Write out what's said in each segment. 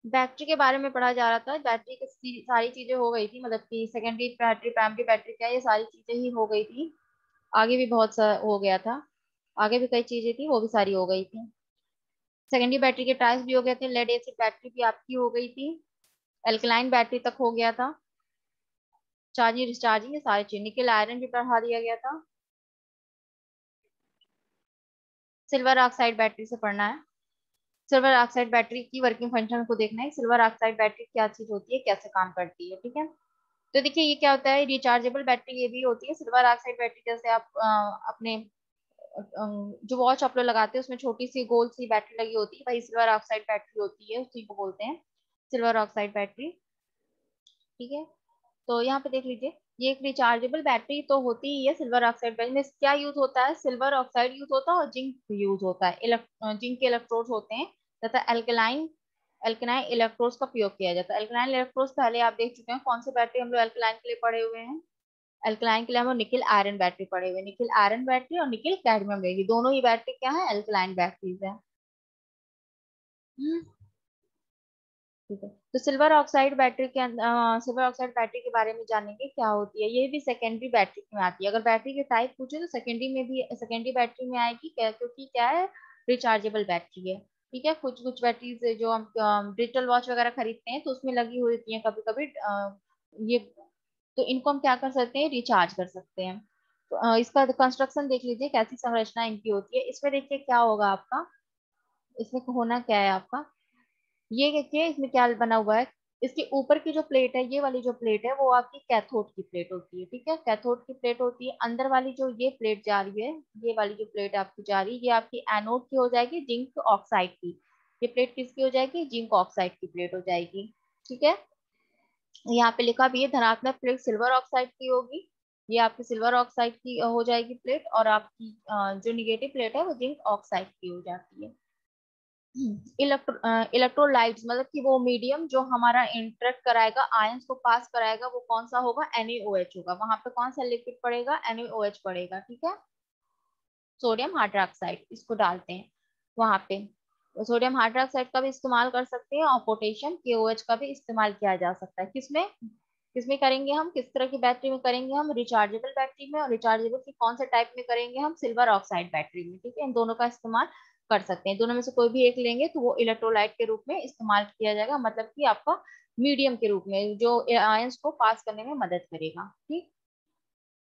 Battery के बारे में पढ़ा जा रहा था। बैटरी की सारी चीजें हो गई थी, मतलब कि सेकेंडरी बैटरी, प्राइमरी बैटरी, क्या ये सारी चीजें ही हो गई थी। आगे भी बहुत सा हो गया था, आगे भी कई चीजें थी, वो भी सारी हो गई थी। सेकेंडरी बैटरी के टाइप्स भी हो गए थे, लेड एसिड बैटरी भी आपकी हो गई थी, एल्कलाइन बैटरी तक हो गया था, चार्जिंग डिस्चार्जिंग, ये सारी चीज, निकल आयरन भी पढ़ा दिया गया था। सिल्वर ऑक्साइड बैटरी से पढ़ना है। सिल्वर ऑक्साइड बैटरी की वर्किंग फंक्शन को देखना है, सिल्वर ऑक्साइड बैटरी क्या चीज होती है, कैसे काम करती है, ठीक है। तो देखिए ये क्या होता है, रिचार्जेबल बैटरी ये भी होती है। सिल्वर ऑक्साइड बैटरी जैसे आप अपने जो वॉच आप लोग लगाते हैं उसमें छोटी सी गोल सी बैटरी लगी होती है, वही सिल्वर ऑक्साइड बैटरी होती है, उसी को बोलते हैं सिल्वर ऑक्साइड बैटरी, ठीक है। तो यहाँ पे देख लीजिए, ये एक रिचार्जेबल बैटरी तो होती ही है। सिल्वर ऑक्साइड बैटरी में क्या यूज होता है, सिल्वर ऑक्साइड यूज होता है और जिंक यूज होता है, जिंक के इलेक्ट्रोड्स होते हैं तथा एल्कलाइन एल्कलाइन इलेक्ट्रोड्स का प्रयोग किया जाता है। एल्कलाइन इलेक्ट्रोड्स पहले आप देख चुके हैं, कौन से बैटरी हम लोग एल्कलाइन के लिए पढ़े हुए हैं। एल्कलाइन के लिए हम लोग निकिल आयरन बैटरी पढ़े हुए हैं, निकिल आयरन बैटरी और निकिल कैडमियम बैटरी, दोनों ही बैटरी क्या है, एल्कलाइन बैटरीज है। ठीक है, तो सिल्वर ऑक्साइड बैटरी के सिल्वर ऑक्साइड बैटरी के बारे में जानेंगे क्या होती है। ये भी सेकेंडरी बैटरी में आती है। अगर बैटरी के टाइप पूछे तो सेकेंडरी में भी, सेकेंडरी बैटरी में आएगी क्या, क्योंकि क्या है, रिचार्जेबल बैटरी है, ठीक है। कुछ कुछ बैटरीज जो हम डिजिटल वॉच वगैरह खरीदते हैं तो उसमें लगी हुई होती है कभी कभी ये, तो इनको हम क्या कर सकते हैं, रिचार्ज कर सकते हैं। तो इसका कंस्ट्रक्शन देख लीजिए, कैसी संरचना इनकी होती है। इसमें देखिए क्या होगा आपका, इसमें होना क्या है आपका, ये देखिए इसमें क्या बना हुआ है। इसके ऊपर की जो प्लेट है, ये वाली जो प्लेट है वो आपकी कैथोड की प्लेट होती है, ठीक है, कैथोड की प्लेट होती है। अंदर वाली जो ये प्लेट जा रही है, ये वाली जो प्लेट आपकी जा रही है, ये आपकी एनोड की हो जाएगी, जिंक ऑक्साइड की। ये प्लेट किसकी हो जाएगी, जिंक ऑक्साइड की प्लेट हो जाएगी, ठीक है। यहाँ पे लिखा भी है, धनात्मक प्लेट सिल्वर ऑक्साइड की होगी, ये आपकी सिल्वर ऑक्साइड की हो जाएगी प्लेट, और आपकी जो निगेटिव प्लेट है वो जिंक ऑक्साइड की हो जाती है। इलेक्ट्रोलाइट्स मतलब कि वो मीडियम जो हमारा इंटरेक्ट कराएगा, आयंस को पास कराएगा, वो कौन सा होगा, NaOH होगा। वहां पे कौन सा लिक्विड पड़ेगा, NaOH पड़ेगा, ठीक है। सोडियम हाइड्रोक्साइड इसको डालते हैं वहां पे। सोडियम हाइड्रोक्साइड का भी इस्तेमाल कर सकते हैं और पोटेशियम KOH का भी इस्तेमाल किया जा सकता है। किसमें, किसमें करेंगे हम, किस तरह की बैटरी में करेंगे हम, रिचार्जेबल बैटरी में। और रिचार्जेबल की कौन से टाइप में करेंगे हम, सिल्वर ऑक्साइड बैटरी में, ठीक है। इन दोनों का इस्तेमाल कर सकते हैं, दोनों में से कोई भी एक लेंगे तो वो इलेक्ट्रोलाइट के रूप में इस्तेमाल किया जाएगा, मतलब कि आपका मीडियम के रूप में जो आयंस को पास करने में मदद करेगा, ठीक।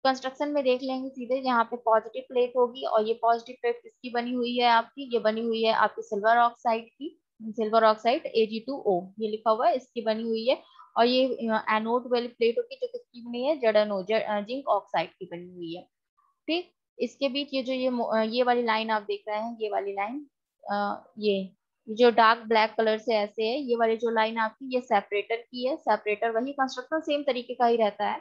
कंस्ट्रक्शन में देख लेंगे सीधे, यहाँ पे पॉजिटिव प्लेट होगी, और ये पॉजिटिव प्लेट किसकी बनी हुई है आपकी, ये बनी हुई है आपकी सिल्वर ऑक्साइड की, सिल्वर ऑक्साइड Ag2O ये लिखा हुआ है, इसकी बनी हुई है। और ये एनोड वाली प्लेट होगी जो किसकी बनी है, ZnO, जिंक ऑक्साइड की बनी हुई है, ठीक। इसके बीच ये जो ये वाली लाइन आप देख रहे हैं, ये वाली लाइन, ये जो डार्क ब्लैक कलर से ऐसे है, ये वाली जो लाइन आपकी, ये सेपरेटर की है। सेपरेटर वही कंस्ट्रक्शन सेम तरीके का ही रहता है।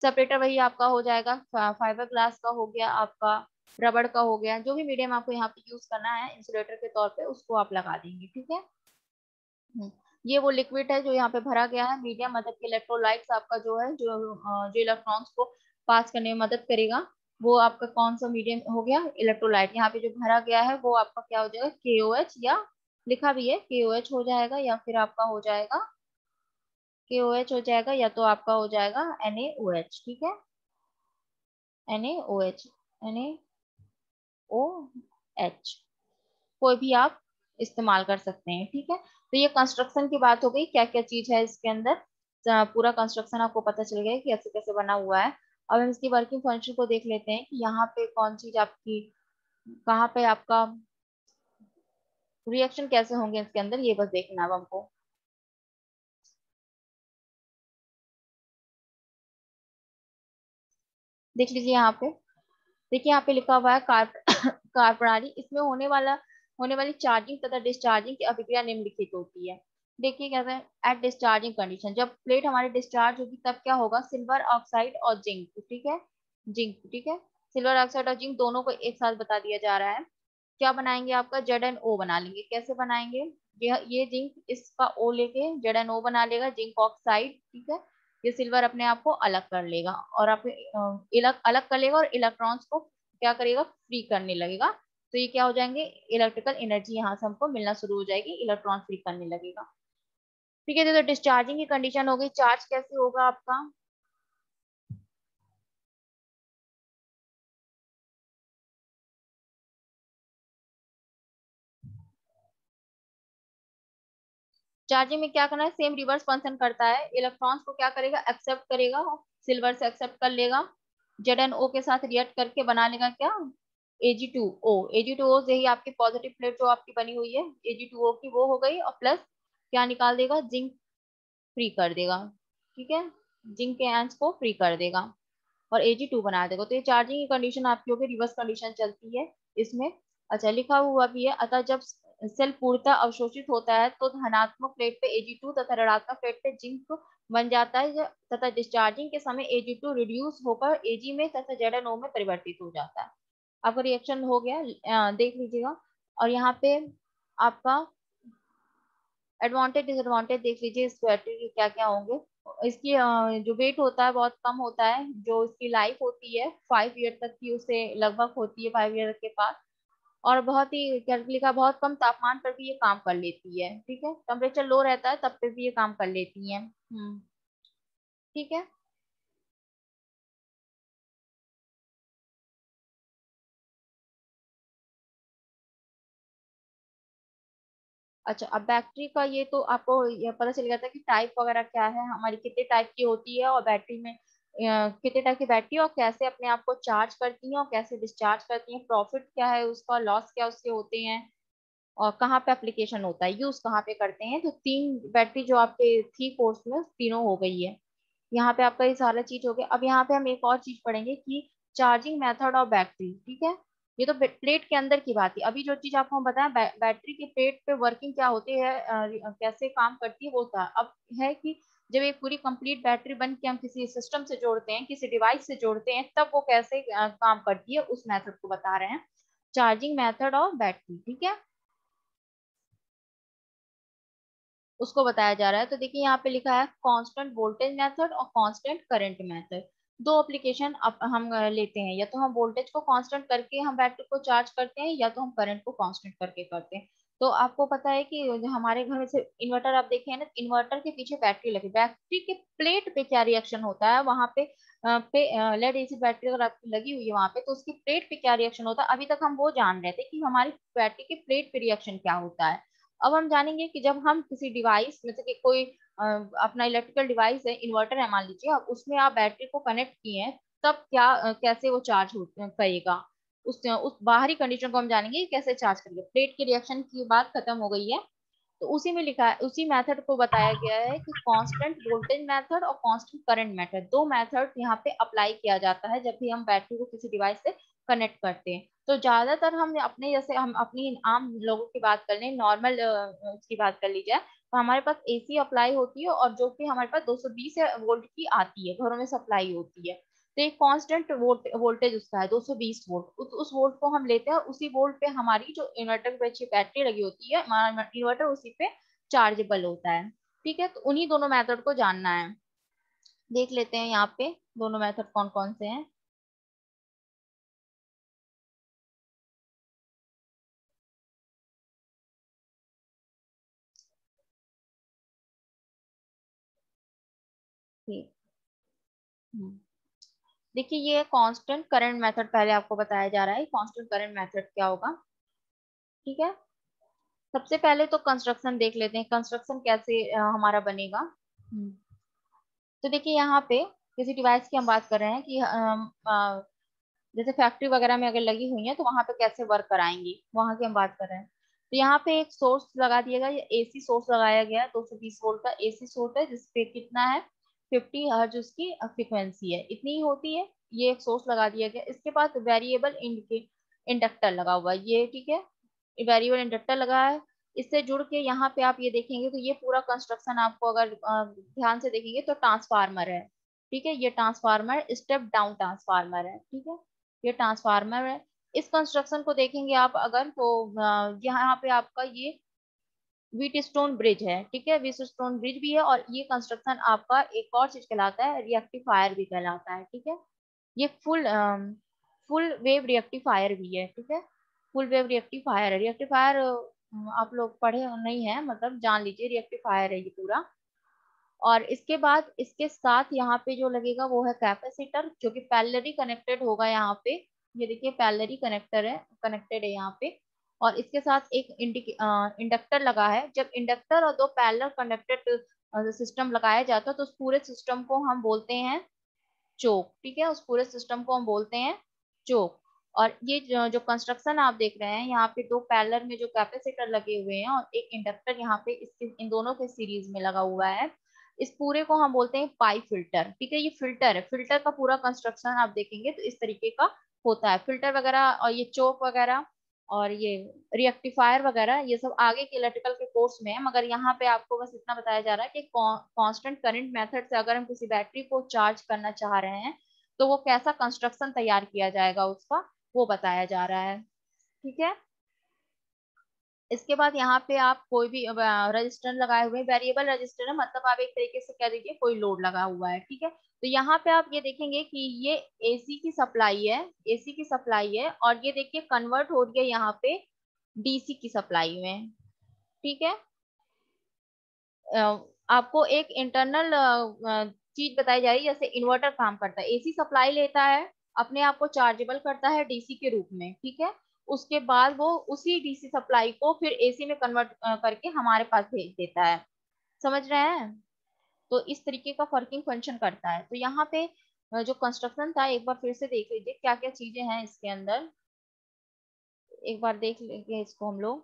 सेपरेटर वही आपका हो जाएगा, फाइबर ग्लास का हो गया आपका, रबड़ का हो गया, जो भी मीडियम आपको यहाँ पे यूज करना है इंसुलेटर के तौर पे, उसको आप लगा देंगे, ठीक है। हम्म, ये वो लिक्विड है जो यहाँ पे भरा गया है, मीडियम, मतलब कि इलेक्ट्रोलाइट्स आपका जो है, जो इलेक्ट्रॉन्स को पास करने में मदद करेगा, वो आपका कौन सा मीडियम हो गया, इलेक्ट्रोलाइट। यहाँ पे जो भरा गया है वो आपका क्या हो जाएगा, KOH, या लिखा भी है KOH हो जाएगा, या फिर आपका हो जाएगा KOH हो जाएगा, या तो आपका हो जाएगा NaOH, ठीक है। NaOH, NaOH, कोई भी आप इस्तेमाल कर सकते हैं, ठीक है। तो ये कंस्ट्रक्शन की बात हो गई, क्या क्या चीज है इसके अंदर, पूरा कंस्ट्रक्शन आपको पता चल गया कि कैसे कैसे बना हुआ है। अब हम इसकी वर्किंग फंक्शन को देख लेते हैं कि यहाँ पे कौन चीज आपकी, कहाँ पे आपका रिएक्शन कैसे होंगे इसके अंदर, ये बस देखना है अब हमको। देख लीजिए यहाँ पे, देखिए यहाँ पे लिखा हुआ है कार्य प्रणाली, इसमें होने वाली चार्जिंग तथा डिस्चार्जिंग की अभिक्रिया निम्नलिखित होती है। देखिए कहते हैं, एट डिस्चार्जिंग कंडीशन, जब प्लेट हमारी डिस्चार्ज होगी तब क्या होगा, सिल्वर ऑक्साइड और जिंक, ठीक है, जिंक, ठीक है, सिल्वर ऑक्साइड और जिंक दोनों को एक साथ बता दिया जा रहा है। क्या बनाएंगे आपका, ZnO बना लेंगे। कैसे बनाएंगे, ये जिंक इसका O लेके ZnO बना लेगा, जिंक ऑक्साइड, ठीक है। ये सिल्वर अपने आप को अलग कर लेगा, और अपने अलग अलग कर लेगा, और इलेक्ट्रॉन्स को क्या करेगा, फ्री करने लगेगा। तो ये क्या हो जाएंगे, इलेक्ट्रिकल एनर्जी यहाँ से हमको मिलना शुरू हो जाएगी, इलेक्ट्रॉन फ्री करने लगेगा। ठीक है, तो डिस्चार्जिंग की कंडीशन हो गई। चार्ज कैसे होगा आपका? चार्जिंग में क्या करना है, सेम रिवर्स फंक्शन करता है। इलेक्ट्रॉन्स को क्या करेगा, एक्सेप्ट करेगा, सिल्वर से एक्सेप्ट कर लेगा, Zn O के साथ रिएक्ट करके बना लेगा क्या, Ag2O। Ag2O से ही आपकी पॉजिटिव प्लेट जो आपकी बनी हुई है Ag2O की, वो हो गई, और प्लस क्या निकाल देगा, जिंक फ्री कर देगा। ठीक है, जिंक के आयंस को फ्री कर देगा और Ag2 बना देगा। तो ये चार्जिंग की कंडीशन आपकी होगी, रिवर्स कंडीशन चलती है इसमें। अच्छा, लिखा हुआ भी है, अतः जब सेल पूर्णतः अवशोषित होता है तो धनात्मक प्लेट पे Ag2 तथा ऋणात्मक प्लेट पे जिंक बन जाता है, तथा डिस्चार्जिंग के समय Ag2 रिड्यूस होकर Ag में तथा Zn O में परिवर्तित हो जाता है। आपका रिएक्शन हो गया, देख लीजिएगा। और यहाँ पे आपका एडवांटेज डिसएडवांटेज देख लीजिए इस बैटरी के क्या क्या होंगे। इसकी जो वेट होता है बहुत कम होता है, जो इसकी लाइफ होती है 5 ईयर तक की उसे लगभग होती है, 5 ईयर के पास। और बहुत ही क्या लिखा, बहुत कम तापमान पर भी ये काम कर लेती है। ठीक है, टेम्परेचर लो रहता है तब पे भी ये काम कर लेती है। ठीक है। अच्छा, अब बैटरी का ये तो आपको ये पता चल गया था कि टाइप वगैरह क्या है हमारी, कितने टाइप की होती है, और बैटरी में कितने टाइप की बैटरी, और कैसे अपने आप को चार्ज करती हैं और कैसे डिस्चार्ज करती हैं, प्रॉफिट क्या है उसका, लॉस क्या उसके होते हैं, और कहाँ पे एप्लीकेशन होता है, यूज कहाँ पे करते हैं। तो तीन बैटरी जो आपके थी कोर्स में, तीनों हो गई है। यहाँ पे आपका ये सारा चीज हो गया। अब यहाँ पे हम एक और चीज पढ़ेंगे कि चार्जिंग मेथड ऑफ बैटरी। ठीक है, ये तो प्लेट के अंदर की बात है। अभी जो चीज आपको हम बताया, बैटरी के प्लेट पे वर्किंग क्या होती है, कैसे काम करती है, वो था। अब है कि जब एक पूरी कंप्लीट बैटरी बन के हम किसी सिस्टम से जोड़ते हैं, किसी डिवाइस से जोड़ते हैं, तब वो कैसे काम करती है, उस मेथड को बता रहे हैं, चार्जिंग मेथड ऑफ बैटरी। ठीक है, उसको बताया जा रहा है। तो देखिए यहाँ पे लिखा है कांस्टेंट वोल्टेज मेथड और कांस्टेंट करंट मेथड। दो एप्लीकेशन हम लेते हैं, या तो हम वोल्टेज को कांस्टेंट करके हम बैटरी को चार्ज करते हैं, या तो हम करंट को कांस्टेंट करके करते हैं। तो आपको पता है कि जो हमारे घर में से इन्वर्टर आप देखे हैं ना, इन्वर्टर के पीछे बैटरी लगी, बैटरी के प्लेट पे क्या रिएक्शन होता है वहां पे, लेड एसिड बैटरी अगर आपकी लगी हुई है वहां पे, तो उसकी प्लेट पे क्या रिएक्शन होता है, अभी तक हम वो जान रहे थे कि हमारी बैटरी के प्लेट पे रिएक्शन क्या होता है। अब हम जानेंगे कि जब हम किसी डिवाइस में से कि कोई अपना इलेक्ट्रिकल डिवाइस है, इन्वर्टर है मान लीजिए, अब उसमें आप बैटरी को कनेक्ट किए हैं, तब क्या कैसे वो चार्ज करेगा, उस बाहरी कंडीशन को हम जानेंगे कि कैसे चार्ज करेगा। प्लेट की रिएक्शन की बात खत्म हो गई है। तो उसी में लिखा है, उसी मेथड को बताया गया है कि कांस्टेंट वोल्टेज मेथड और कांस्टेंट करंट मेथड, दो मेथड यहाँ पे अप्लाई किया जाता है जब भी हम बैटरी को किसी डिवाइस से कनेक्ट करते हैं। तो ज्यादातर हम अपने, जैसे हम अपनी आम लोगों की बात कर लें, नॉर्मल उसकी बात कर ली जाए, तो हमारे पास एसी अप्लाई होती है, और जो कि हमारे पास 220 वोल्ट की आती है, घरों में सप्लाई होती है। तो एक कांस्टेंट वोल्टेज उसका है 220 वोल्ट, उस वोल्ट को हम लेते हैं, उसी वोल्ट पे हमारी जो इन्वर्टर पे बैटरी लगी होती है, हमारा इन्वर्टर उसी पे चार्जेबल होता है। ठीक है, तो उन्हीं दोनों मेथड को जानना है। देख लेते हैं यहाँ पे दोनों मेथड कौन कौन से हैं। ठीक। हम्म। देखिए, ये कांस्टेंट करंट मेथड पहले आपको बताया जा रहा है, कांस्टेंट करंट मेथड क्या होगा। ठीक है, सबसे पहले तो कंस्ट्रक्शन देख लेते हैं, कंस्ट्रक्शन कैसे हमारा बनेगा। हम्म। तो देखिए यहाँ पे किसी डिवाइस की हम बात कर रहे हैं कि जैसे फैक्ट्री वगैरह में अगर लगी हुई है, तो वहां पे कैसे वर्क कराएंगी, वहां की हम बात कर रहे हैं। तो यहाँ पे एक सोर्स लगा दिया गया, ये एसी सोर्स लगाया गया, 220 वोल्ट का एसी सोर्स है, जिसपे कितना है, 50 हर्ट्ज उसकी फ्रिक्वेंसी है, इतनी ही होती है। ये एक सोर्स लगा दिया गया, इसके पास वेरिएबल इंडक्टर लगा हुआ है ये। ठीक है, वेरिएबल इंडक्टर लगा है। इससे जुड़ के यहाँ पे आप ये देखेंगे तो ये पूरा कंस्ट्रक्शन आपको अगर ध्यान से देखेंगे तो ट्रांसफार्मर है। ठीक है, ये ट्रांसफार्मर स्टेप डाउन ट्रांसफार्मर है। ठीक है, ये ट्रांसफार्मर है। इस कंस्ट्रक्शन को देखेंगे आप अगर, तो यहाँ पे आपका ये व्हीट स्टोन ब्रिज है। ठीक है, व्हीट स्टोन ब्रिज भी है, और ये कंस्ट्रक्शन आपका एक और चीज कहलाता है, रिएक्टिफायर भी कहलाता है। ठीक है, ये फुल वेव रिएक्टिफायर भी है। ठीक है, फुल वेव रिएक्टिफायर है। रिएक्टिफायर आप लोग पढ़े नहीं है, मतलब जान लीजिए, रिएक्टिफायर है ये पूरा। और इसके बाद इसके साथ यहाँ पे जो लगेगा वो है कैपेसिटर, जो कि पैरेलली कनेक्टेड होगा यहाँ पे। ये देखिए पैरेलली कनेक्टेड है यहाँ पे। और इसके साथ एक इंडक्टर लगा है। जब इंडक्टर और दो पैरेलल कनेक्टेड सिस्टम लगाया जाता है तो उस पूरे सिस्टम को हम बोलते हैं चोक। ठीक है, उस पूरे सिस्टम को हम बोलते हैं चोक। और ये जो कंस्ट्रक्शन आप देख रहे हैं, यहाँ पे दो पैरेलल में जो कैपेसिटर लगे हुए हैं और एक इंडक्टर यहाँ पे इसके इन दोनों के सीरीज में लगा हुआ है। इस पूरे को हम बोलते हैं पाई फिल्टर। ठीक है, ये फिल्टर है। फिल्टर का पूरा कंस्ट्रक्शन आप देखेंगे तो इस तरीके का होता है। फिल्टर वगैरह और ये चोक वगैरह और ये रिएक्टिफायर वगैरह ये सब आगे के इलेक्ट्रिकल के कोर्स में है, मगर यहाँ पे आपको बस इतना बताया जा रहा है कि कांस्टेंट करंट मेथड से अगर हम किसी बैटरी को चार्ज करना चाह रहे हैं तो वो कैसा कंस्ट्रक्शन तैयार किया जाएगा उसका, वो बताया जा रहा है। ठीक है, इसके बाद यहाँ पे आप कोई भी रजिस्टर लगाए हुए, वेरिएबल रजिस्टर है, मतलब आप एक तरीके से कह दीजिए कोई लोड लगा हुआ है। ठीक है, तो यहाँ पे आप ये देखेंगे कि ये एसी की सप्लाई है, एसी की सप्लाई है, और ये देखिए कन्वर्ट हो रही है यहाँ पे डीसी की सप्लाई में। ठीक है, आपको एक इंटरनल चीज बताई जा रही है, जैसे इन्वर्टर काम करता है। एसी सप्लाई लेता है, अपने आप को चार्जेबल करता है डीसी के रूप में। ठीक है, उसके बाद वो उसी डीसी सप्लाई को फिर एसी में कन्वर्ट करके हमारे पास भेज देता है। समझ रहे हैं? तो इस तरीके का वर्किंग फंक्शन करता है। तो यहाँ पे जो कंस्ट्रक्शन था एक बार फिर से देख लीजिए क्या क्या चीजें हैं इसके अंदर। एक बार देख लेंगे इसको हम लोग।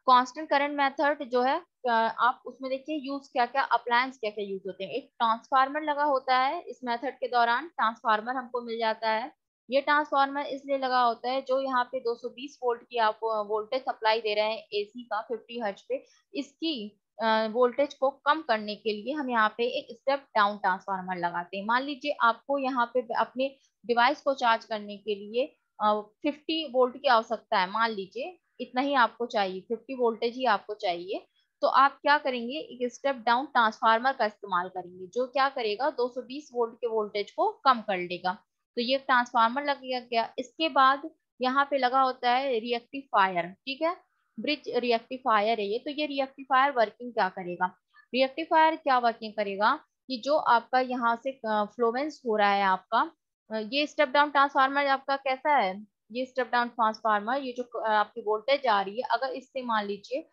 कांस्टेंट करंट मेथड जो है, आप उसमें देखिए यूज क्या क्या, अप्लायंस क्या क्या यूज होते हैं। एक ट्रांसफार्मर लगा होता है इस मेथड के दौरान, ट्रांसफार्मर हमको मिल जाता है। ये ट्रांसफार्मर इसलिए लगा होता है जो यहाँ पे 220 वोल्ट की आप वोल्टेज सप्लाई दे रहे हैं एसी का 50 हर्ट्ज पे, इसकी वोल्टेज को कम करने के लिए हम यहाँ पे एक स्टेप डाउन ट्रांसफार्मर लगाते हैं। मान लीजिए आपको यहाँ पे अपने डिवाइस को चार्ज करने के लिए 50 वोल्ट की आवश्यकता है, मान लीजिए इतना ही आपको चाहिए, 50 वोल्टेज ही आपको चाहिए। तो आप क्या करेंगे, एक स्टेप डाउन ट्रांसफार्मर का इस्तेमाल करेंगे, जो क्या करेगा 220 वोल्ट के वोल्टेज को कम कर लेगा। तो ये ट्रांसफार्मर लग गया। इसके बाद यहाँ पे लगा होता है रिएक्टिफायर। ठीक है, ब्रिज रिएक्टिफायर है ये। तो ये रिएक्टिफायर वर्किंग क्या करेगा, रिएक्टिफायर क्या वर्किंग करेगा कि जो आपका यहाँ से फ्लोवेंस हो रहा है आपका, ये स्टेप डाउन ट्रांसफार्मर आपका कैसा है, ये स्टेप डाउन ट्रांसफार्मर, ये जो आपकी वोल्टेज आ रही है, अगर इससे मान लीजिए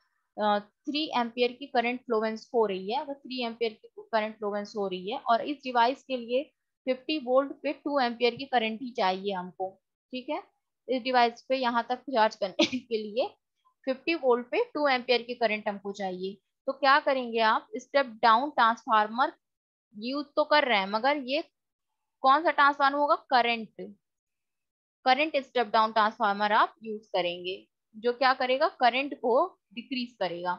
3 एम्पियर की करंट फ्लोवेंस हो रही है, अगर 3 एम्पियर की करंट फ्लोवेंस हो रही है और इस डिवाइस के लिए 50 वोल्ट पे 2 एम्पियर की करंट ही चाहिए हमको। ठीक है, इस डिवाइस पे यहाँ तक चार्ज करने के लिए 50 वोल्ट पे 2 एम्पियर की करंट हमको चाहिए। तो क्या करेंगे आप, स्टेप डाउन ट्रांसफार्मर यूज तो कर रहे हैं, मगर ये कौन सा ट्रांसफार्मर होगा, करंट स्टेप डाउन ट्रांसफार्मर आप यूज करेंगे, जो क्या करेगा, करंट को डिक्रीज करेगा।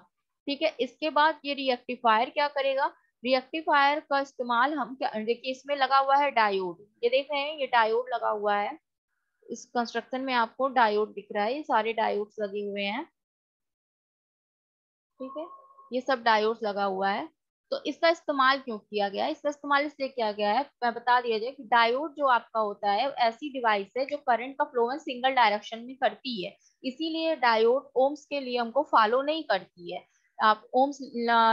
ठीक है, इसके बाद ये रिएक्टिफायर क्या करेगा, रिएक्टिफायर का इस्तेमाल हम क्या, देखिए इसमें लगा हुआ है डायोड, ये देख रहे हैं ये डायोड लगा हुआ है। इस कंस्ट्रक्शन में आपको डायोड दिख रहा है, ये सारे डायोड्स लगे हुए हैं। ठीक है, ये सब डायोड्स लगा हुआ है। तो इसका इस्तेमाल क्यों किया गया है, इसका इस्तेमाल इसलिए किया गया है, मैं बता दिया जाए कि डायोड जो आपका होता है ऐसी डिवाइस है जो करंट का फ्लो सिंगल डायरेक्शन में करती है। इसीलिए डायोड ओम्स के लिए हमको फॉलो नहीं करती है। आप ओम्स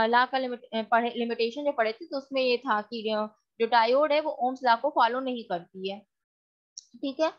ला का लिमिटेशन जो पढ़े थे तो उसमें ये था कि जो डायोड है वो ओम्स ला को फॉलो नहीं करती है। ठीक है,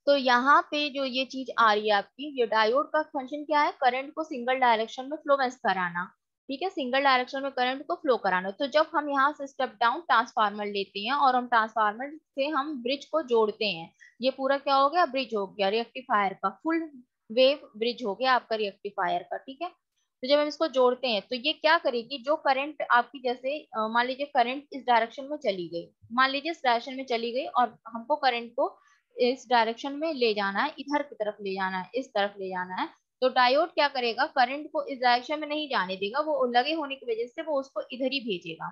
तो यहाँ पे जो ये चीज आ रही है आपकी, ये डायोड का फंक्शन क्या है, करंट को सिंगल डायरेक्शन में फ्लोवेंस कराना। ठीक है, सिंगल डायरेक्शन में करंट को फ्लो कराना। तो जब हम यहाँ से स्टेप डाउन ट्रांसफार्मर लेते हैं और हम ट्रांसफार्मर से हम ब्रिज को जोड़ते हैं, ये पूरा क्या हो गया, ब्रिज हो गया, रेक्टिफायर का फुल वेव ब्रिज हो गया आपका रेक्टिफायर का। ठीक है, तो जब हम इसको जोड़ते हैं तो ये क्या करेगी, जो करंट आपकी जैसे मान लीजिए करंट इस डायरेक्शन में चली गई, मान लीजिए इस डायरेक्शन में चली गई और हमको करंट को इस डायरेक्शन में ले जाना है, इधर की तरफ ले जाना है, इस तरफ ले जाना है। तो डायोड क्या करेगा, करंट को इस डायरेक्शन में नहीं जाने देगा, वो लगे होने की वजह से वो उसको इधर ही भेजेगा।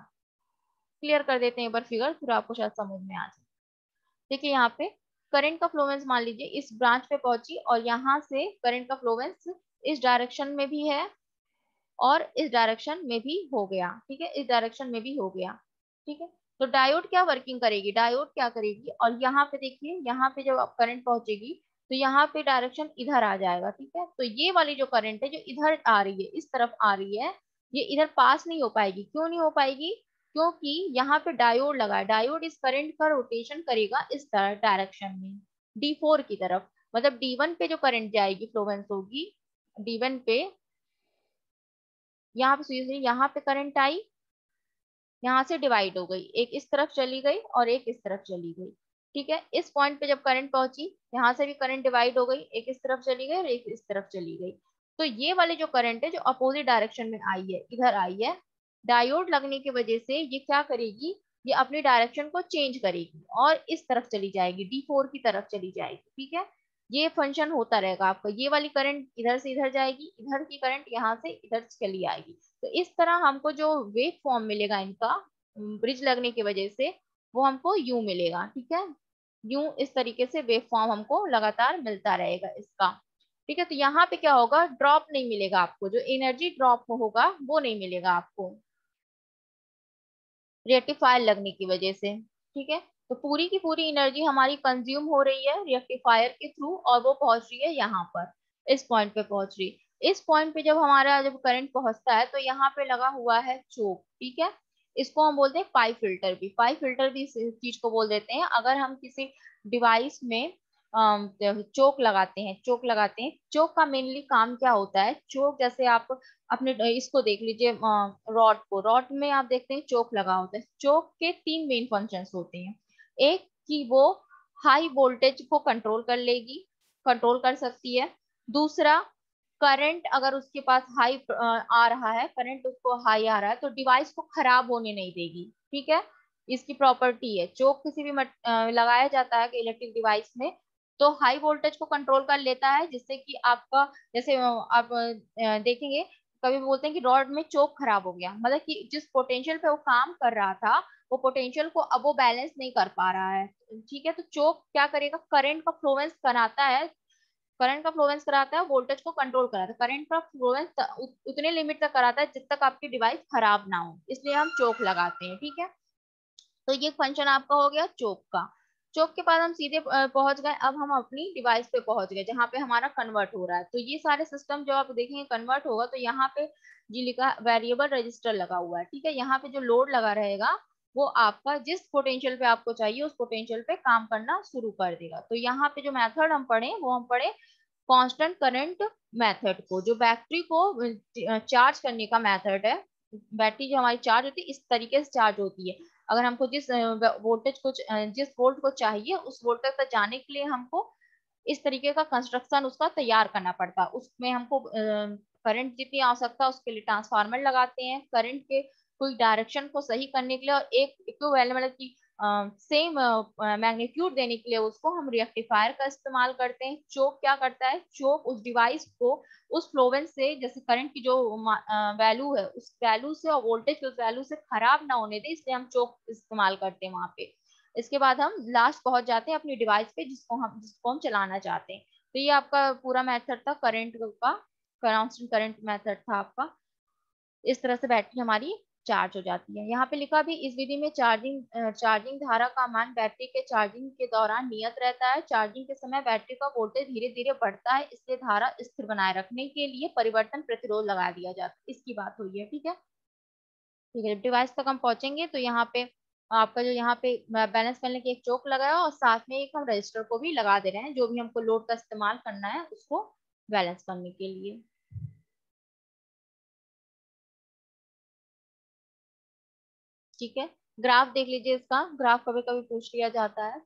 क्लियर कर देते हैं एक बार फिगर, फिर आपको शायद समझ में आ जाए। देखिए यहाँ पे करंट का फ्लोवेंस मान लीजिए इस ब्रांच पे पहुंची और यहाँ से करंट का फ्लोवेंस इस डायरेक्शन में भी है और इस डायरेक्शन में भी हो गया। ठीक है, इस डायरेक्शन में भी हो गया। ठीक है, तो डायोड क्या वर्किंग करेगी, डायोड क्या करेगी, और यहाँ पे देखिए, यहाँ पे जब करंट पहुंचेगी तो यहाँ पे डायरेक्शन इधर आ जाएगा। ठीक है, तो ये वाली जो करंट है जो इधर आ रही है, इस तरफ आ रही है, ये इधर पास नहीं हो पाएगी। क्यों नहीं हो पाएगी? क्योंकि यहाँ पे डायोड लगा है। डायोड इस करंट का रोटेशन करेगा इस डायरेक्शन में, D4 की तरफ। मतलब D1 पे जो करंट जाएगी, फ्लोरेंस होगी D1 पे, यहाँ पे सुई यहाँ पे करंट आई, यहाँ से डिवाइड हो गई, एक इस तरफ चली गई और एक इस तरफ चली गई। ठीक है, इस पॉइंट पे जब करंट पहुंची, यहाँ से भी करंट डिवाइड हो गई, एक इस तरफ चली गई और एक इस तरफ चली गई। तो ये वाली जो करंट है जो अपोजिट डायरेक्शन में आई है, इधर आई है, डायोड लगने की वजह से ये क्या करेगी, ये अपनी डायरेक्शन को चेंज करेगी और इस तरफ चली जाएगी, D4 की तरफ चली जाएगी। ठीक है, ये फंक्शन होता रहेगा आपका। ये वाली करंट इधर से इधर जाएगी, इधर की करंट यहाँ से इधर चली आएगी। तो इस तरह हमको जो वेव फॉर्म मिलेगा इनका, ब्रिज लगने की वजह से, वो हमको यू मिलेगा। ठीक है, यू इस तरीके से वेव फॉर्म हमको लगातार मिलता रहेगा इसका। ठीक है, तो यहाँ पे क्या होगा, ड्रॉप नहीं मिलेगा आपको, जो एनर्जी ड्रॉप होगा वो नहीं मिलेगा आपको रेक्टिफायर लगने की वजह से। ठीक है, तो पूरी की पूरी एनर्जी हमारी कंज्यूम हो रही है रेक्टिफायर के थ्रू, और वो पहुंच रही है यहाँ पर, इस पॉइंट पे पहुंच रही है। इस पॉइंट पे जब हमारा जब करंट पहुंचता है तो यहाँ पे लगा हुआ है चोक। ठीक है, इसको हम बोलते हैं पाइप फिल्टर भी, पाइप फिल्टर भी इस चीज को बोल देते हैं। अगर हम किसी डिवाइस में चोक लगाते हैं, चोक लगाते हैं, चोक का मेनली काम क्या होता है, चोक जैसे आप अपने इसको देख लीजिए, रॉड को, रॉड में आप देखते हैं चोक लगा होता है। चोक के तीन मेन फंक्शंस होते हैं। एक कि वो हाई वोल्टेज को कंट्रोल कर लेगी, कंट्रोल कर सकती है। दूसरा, करंट अगर उसके पास हाई आ रहा है, करंट उसको हाई आ रहा है, तो डिवाइस को खराब होने नहीं देगी। ठीक है, इसकी प्रॉपर्टी है। चोक किसी भी लगाया जाता है इलेक्ट्रिक डिवाइस में, तो हाई वोल्टेज को कंट्रोल कर लेता है, जिससे कि आपका, जैसे आप देखेंगे, कभी बोलते हैं कि रॉड में चोक खराब हो गया, मतलब कि जिस पोटेंशियल पे वो काम कर रहा था, वो पोटेंशियल को अब वो बैलेंस नहीं कर पा रहा है। ठीक है, तो चोक क्या करेगा, करंट का फ्लोवेंस कराता है, करंट का फ्लोवेंस कराता है, वोल्टेज को कंट्रोल कराता है। करंट का फ्लोवेंस उतने लिमिट तक कराता है जब तक आपकी डिवाइस खराब ना हो, इसलिए हम चोक लगाते हैं। ठीक है, तो ये फंक्शन आपका हो गया चोक का। चोक के बाद हम सीधे पहुंच गए, अब हम अपनी डिवाइस पे पहुंच गए जहां पे हमारा कन्वर्ट हो रहा है। तो ये सारे सिस्टम जो आप देखेंगे कन्वर्ट होगा, तो यहाँ पे जी लिखा वेरिएबल रजिस्टर लगा हुआ है। ठीक है, यहाँ पे जो लोड लगा रहेगा वो आपका जिस पोटेंशियल पे आपको चाहिए उस पोटेंशियल पे काम करना शुरू कर देगा। तो यहाँ पे जो मेथड हम पढ़े वो हम पढ़े कांस्टेंट करंट मेथड को, जो बैटरी को चार्ज करने का मेथड है। बैटरी जो हमारी चार्ज होती है इस तरीके से चार्ज होती है। अगर हमको जिस वोल्टेज को जिस वोल्ट को चाहिए उस वोल्टेज तक जाने के लिए हमको इस तरीके का कंस्ट्रक्शन उसका तैयार करना पड़ता है। उसमें हमको करंट जितनी आवश्यकता उसके लिए ट्रांसफार्मर लगाते हैं, करंट के कोई डायरेक्शन को सही करने के लिए, और एक इक्विवेलेंट मतलब कि सेम मैग्नीट्यूड देने के लिए उसको हम रेक्टिफायर का इस्तेमाल करते हैं। चोक क्या करता है, चोक उस डिवाइस को उस फ्लोवेंस से, जैसे करंट की जो वैल्यू है उस वैल्यू से और वोल्टेज की उस वैल्यू से खराब ना होने दे, इसलिए हम चोक इस्तेमाल करते हैं वहां पे। इसके बाद हम लास्ट पहुंच जाते हैं अपनी डिवाइस पे जिसको हम चलाना चाहते हैं। तो ये आपका पूरा मेथड था करंट का, कांस्टेंट करंट मेथड था आपका। इस तरह से बैटरी हमारी चार्ज हो जाती है। यहाँ पे लिखा भी, इस विधि में चार्जिंग धारा का मान बैटरी के चार्जिंग के दौरान नियत रहता है। चार्जिंग के समय बैटरी का वोल्टेज धीरे धीरे बढ़ता है, इसलिए धारा स्थिर बनाए रखने के लिए परिवर्तन प्रतिरोध लगा दिया जाता है। इसकी बात हुई है। ठीक है, ठीक है, डिवाइस तक हम पहुंचेंगे तो यहाँ पे आपका जो यहाँ पे बैलेंस करने की एक चोक लगाया और साथ में एक हम रजिस्टर को भी लगा दे रहे हैं, जो भी हमको लोड का इस्तेमाल करना है उसको बैलेंस करने के लिए। ठीक है, ग्राफ देख लीजिए, इसका ग्राफ कभी कभी पूछ लिया जाता है।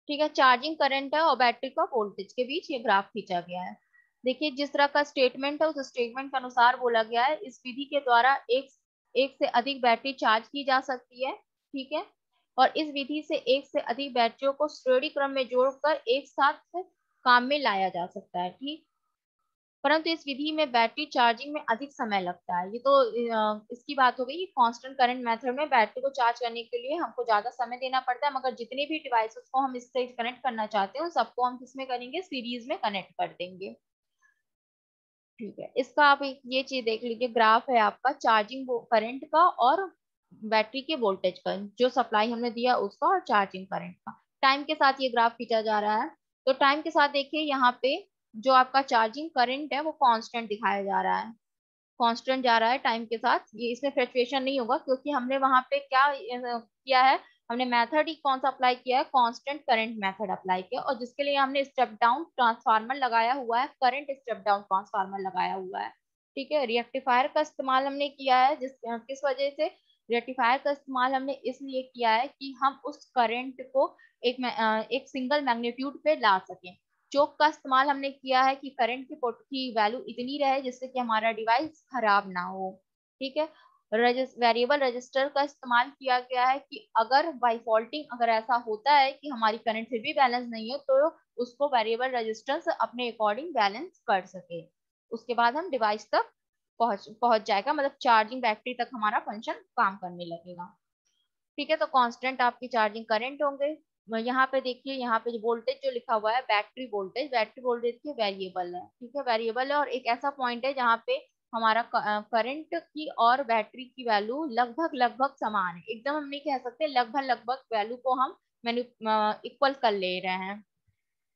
ठीक है, चार्जिंग करंट है और बैटरी का वोल्टेज के बीच ये ग्राफ खींचा गया है। देखिए, जिस तरह का स्टेटमेंट है उस स्टेटमेंट के अनुसार बोला गया है, इस विधि के द्वारा एक एक से अधिक बैटरी चार्ज की जा सकती है। ठीक है, और इस विधि से एक से अधिक बैटरियों को श्रेणी क्रम में जोड़कर एक साथ काम में लाया जा सकता है। ठीक, परंतु इस विधि में बैटरी चार्जिंग में अधिक समय लगता है। ये तो इसकी बात हो गई, कांस्टेंट करंट मेथड में बैटरी को चार्ज करने के लिए हमको ज्यादा समय देना पड़ता है, मगर जितने भी डिवाइसेस को हम इससे कनेक्ट करना चाहते हैं उन सबको हम किसमें करेंगे, सीरीज में कनेक्ट कर देंगे। ठीक है, इसका आप ये चीज देख लीजिए, ग्राफ है आपका चार्जिंग करंट का और बैटरी के वोल्टेज का, जो सप्लाई हमने दिया उसका और चार्जिंग करंट का। टाइम के साथ ये ग्राफ खींचा जा रहा है। तो टाइम के साथ देखिए यहाँ पे जो आपका चार्जिंग करंट है वो कांस्टेंट दिखाया जा रहा है। कांस्टेंट जा रहा है टाइम के साथ, ये इसमें फ्लक्चुएशन नहीं होगा क्योंकि हमने वहां पे क्या किया है, हमने मेथड ही कौन सा अप्लाई किया है, कांस्टेंट करंट मेथड अप्लाई किया, और जिसके लिए हमने स्टेप डाउन ट्रांसफार्मर लगाया हुआ है, करंट स्टेप डाउन ट्रांसफार्मर लगाया हुआ है। ठीक है, रेक्टिफायर का इस्तेमाल हमने किया है, किस वजह से रेक्टिफायर का इस्तेमाल हमने इसलिए किया है कि हम उस करंट को एक सिंगल मैग्नीट्यूड पे ला सकें। चोक का इस्तेमाल हमने किया है कि करंट की वैल्यू इतनी रहे जिससे कि हमारा डिवाइस खराब ना हो। ठीक है, वेरिएबल रजिस्टर का इस्तेमाल किया गया है कि अगर बाई फॉल्टिंग अगर ऐसा होता है कि हमारी करंट फिर भी बैलेंस नहीं है तो उसको वेरिएबल रजिस्टेंस अपने अकॉर्डिंग बैलेंस कर सके, उसके बाद हम डिवाइस तक पहुंच जाएगा, मतलब चार्जिंग बैटरी तक हमारा फंक्शन काम करने लगेगा। ठीक है, तो कांस्टेंट आपकी चार्जिंग करंट होंगे। यहाँ पे देखिए, यहाँ पे जो वोल्टेज जो लिखा हुआ है बैटरी वोल्टेज की वेरिएबल है। ठीक है, वेरिएबल है और एक ऐसा पॉइंट है जहाँ पे हमारा करंट की और बैटरी की वैल्यू लगभग लगभग समान है, एकदम हम नहीं कह सकते, लगभग लगभग वैल्यू को हम इक्वल कर ले रहे हैं।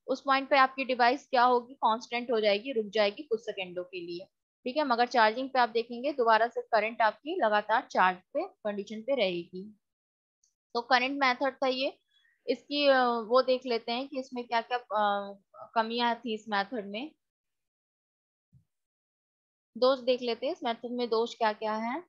उस पॉइंट पे आपकी डिवाइस क्या होगी, कांस्टेंट हो जाएगी, रुक जाएगी कुछ सेकेंडों के लिए। ठीक है, मगर चार्जिंग पे आप देखेंगे दोबारा से करंट आपकी लगातार चार्ज पे कंडीशन पे रहेगी। तो करंट मेथड था ये। इसकी वो देख लेते हैं कि इसमें क्या क्या कमियां थी इस मेथड में, दोष देख लेते हैं इस मेथड में दोष क्या क्या है।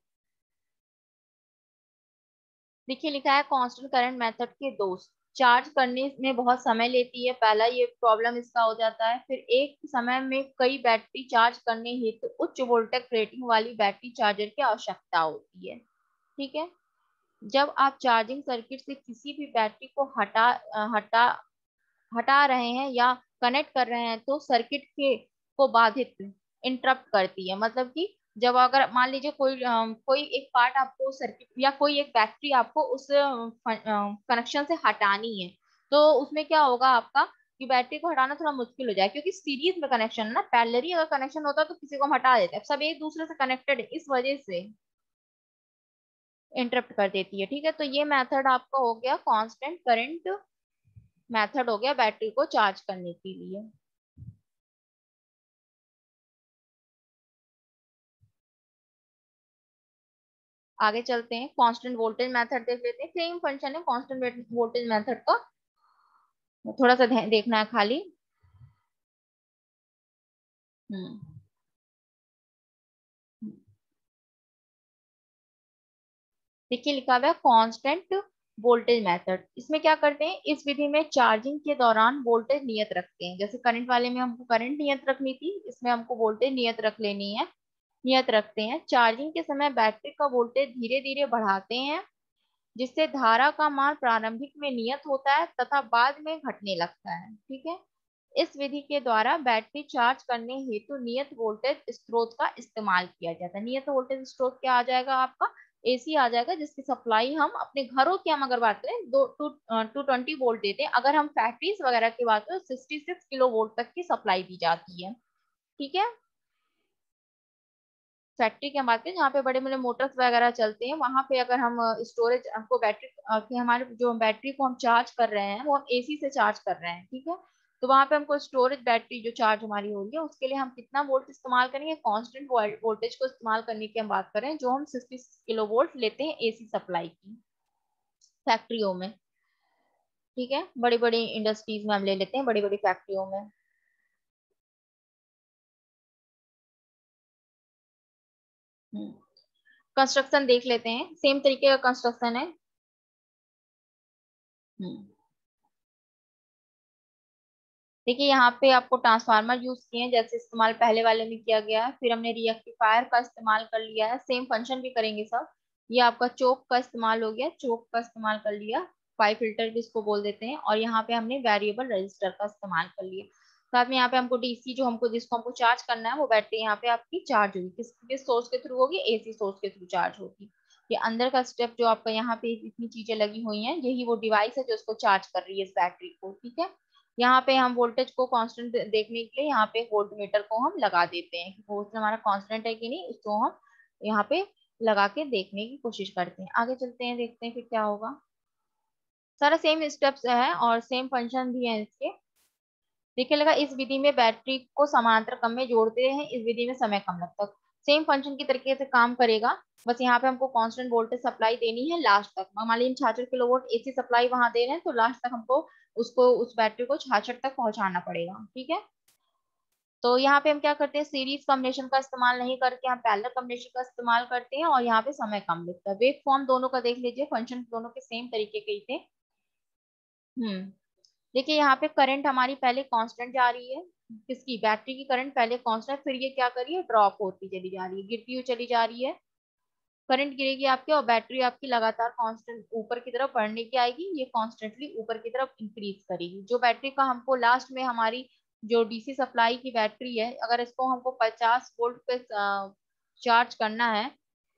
देखिए, लिखा है कांस्टेंट करंट मेथड के दोष, चार्ज करने में बहुत समय लेती है, पहला ये प्रॉब्लम इसका हो जाता है। फिर एक समय में कई बैटरी चार्ज करने हेतु उच्च वोल्टेज रेटिंग वाली बैटरी चार्जर की आवश्यकता होती है। ठीक है, जब आप चार्जिंग सर्किट से किसी भी बैटरी को हटा रहे हैं या कनेक्ट कर रहे हैं तो सर्किट के को बाधित इंटरप्ट करती है, मतलब कि जब अगर मान लीजिए कोई एक पार्ट आपको सर्किट या कोई एक बैटरी आपको उस कनेक्शन से हटानी है, तो उसमें क्या होगा आपका कि बैटरी को हटाना थोड़ा मुश्किल हो जाए, क्योंकि सीरीज में कनेक्शन है ना, पैरेलली अगर कनेक्शन होता तो किसी को हम हटा देते हैं, सब एक दूसरे से कनेक्टेड है, इस वजह से इंटरप्ट कर देती है। ठीक है, तो ये मेथड आपका हो गया कांस्टेंट करंट मेथड, हो गया बैटरी को चार्ज करने के लिए। आगे चलते हैं, कांस्टेंट वोल्टेज मेथड देख लेते हैं, सेम फंक्शन है कांस्टेंट वोल्टेज मेथड का, थोड़ा सा देखना है खाली। हम्म देखिए, लिखा हुआ है कांस्टेंट वोल्टेज मेथड, इसमें क्या करते हैं, इस विधि में चार्जिंग के दौरान वोल्टेज नियत रखते हैं, जैसे करंट वाले में हमको करंट नियत रखनी थी, इसमें हमको वोल्टेज नियत रख लेनी है, नियत रखते हैं। चार्जिंग के समय बैटरी का वोल्टेज धीरे धीरे बढ़ाते हैं जिससे धारा का मान प्रारंभिक में नियत होता है तथा बाद में घटने लगता है। ठीक है, इस विधि के द्वारा बैटरी चार्ज करने हेतु नियत वोल्टेज स्रोत का इस्तेमाल किया जाता है। नियत वोल्टेज स्रोत क्या आ जाएगा आपका, एसी आ जाएगा, जिसकी सप्लाई हम अपने घरों की हम अगर बात करें 220 वोल्ट देते हैं, अगर हम फैक्ट्रीज वगैरह की बात करें 66 किलो वोल्ट तक की सप्लाई दी जाती है। ठीक है, फैक्ट्री की हम बात करें जहाँ पे बड़े बड़े मोटर्स वगैरह चलते हैं, वहां पे अगर हम स्टोरेज हमको बैटरी की हमारे जो बैटरी को हम चार्ज कर रहे हैं वो हम एसी से चार्ज कर रहे हैं। ठीक है, तो वहां पे हमको स्टोरेज बैटरी जो चार्ज हमारी हो रही है उसके लिए हम कितना वोल्ट इस्तेमाल करेंगे, कांस्टेंट वोल्टेज को इस्तेमाल करने की हम बात करें जो हम 66 किलो वोल्ट लेते हैं एसी सप्लाई की फैक्ट्रियों में। ठीक है, बड़ी बड़ी इंडस्ट्रीज में हम ले लेते हैं, बड़ी बड़ी फैक्ट्रियों में। कंस्ट्रक्शन देख लेते हैं, सेम तरीके का कंस्ट्रक्शन है। हम्म देखिए, यहाँ पे आपको ट्रांसफार्मर यूज किए हैं जैसे इस्तेमाल पहले वाले में किया गया है, फिर हमने रिएक्टिफायर का इस्तेमाल कर लिया है, सेम फंक्शन भी करेंगे सब। ये आपका चोक का इस्तेमाल हो गया, चोक का इस्तेमाल कर लिया, पाइप फिल्टर भी इसको बोल देते हैं, और यहाँ पे हमने वेरिएबल रजिस्टर का इस्तेमाल कर लिया। साथ में यहाँ पे हमको डीसी जो हमको जिसको हमको चार्ज करना है वो बैटरी यहाँ पे आपकी चार्ज होगी, किस सोर्स के थ्रू होगी, एसी सोर्स के थ्रू चार्ज होगी। ये अंदर का स्टेप जो आपका यहाँ पे इतनी चीजें लगी हुई हैं, यही वो डिवाइस है जो उसको चार्ज कर रही है इस बैटरी को। ठीक है, यहाँ पे हम वोल्टेज को कांस्टेंट देखने के लिए यहाँ पे वोल्ट मीटर को हम लगा देते हैं कि वो हमारा कांस्टेंट है कि नहीं, उसको हम यहाँ पे लगा के देखने की कोशिश करते हैं। आगे चलते हैं, देखते हैं फिर क्या होगा। सारा सेम स्टेप्स है और सेम फंक्शन भी है इसके। देखिए, लगा इस विधि में बैटरी को समानांतर क्रम में जोड़ते हैं, इस विधि में समय कम लगता है। सेम फंक्शन की तरीके से काम करेगा, बस यहाँ पे हमको कांस्टेंट वोल्टेज सप्लाई देनी है लास्ट तक। मान लीजिए 66 किलोवाट एसी सप्लाई वहां दे रहे हैं, तो लास्ट तक हमको उसको उस बैटरी को 66 तक पहुंचाना पड़ेगा, ठीक है। तो यहाँ पे हम क्या करते हैं, सीरीज कॉम्बिनेशन का इस्तेमाल नहीं करके हम पैरेलल कॉम्बिनेशन का इस्तेमाल करते हैं, और यहाँ पे समय कम लगता है। वेव फॉर्म दोनों का देख लीजिए, फंक्शन दोनों के सेम तरीके के ही थे। देखिए यहाँ पे करंट हमारी पहले कांस्टेंट जा रही है, किसकी, बैटरी की करंट पहले कांस्टेंट, फिर ये क्या करिए ड्रॉप होती चली जा रही है, गिरती हुई चली जा रही है। करंट गिरेगी आपके और बैटरी आपकी लगातार कांस्टेंट ऊपर की तरफ बढ़ने की आएगी, ये कॉन्स्टेंटली ऊपर की तरफ इंक्रीज करेगी। जो बैटरी का हमको लास्ट में हमारी जो डीसी सप्लाई की बैटरी है, अगर इसको हमको 50 वोल्ट पे चार्ज करना है,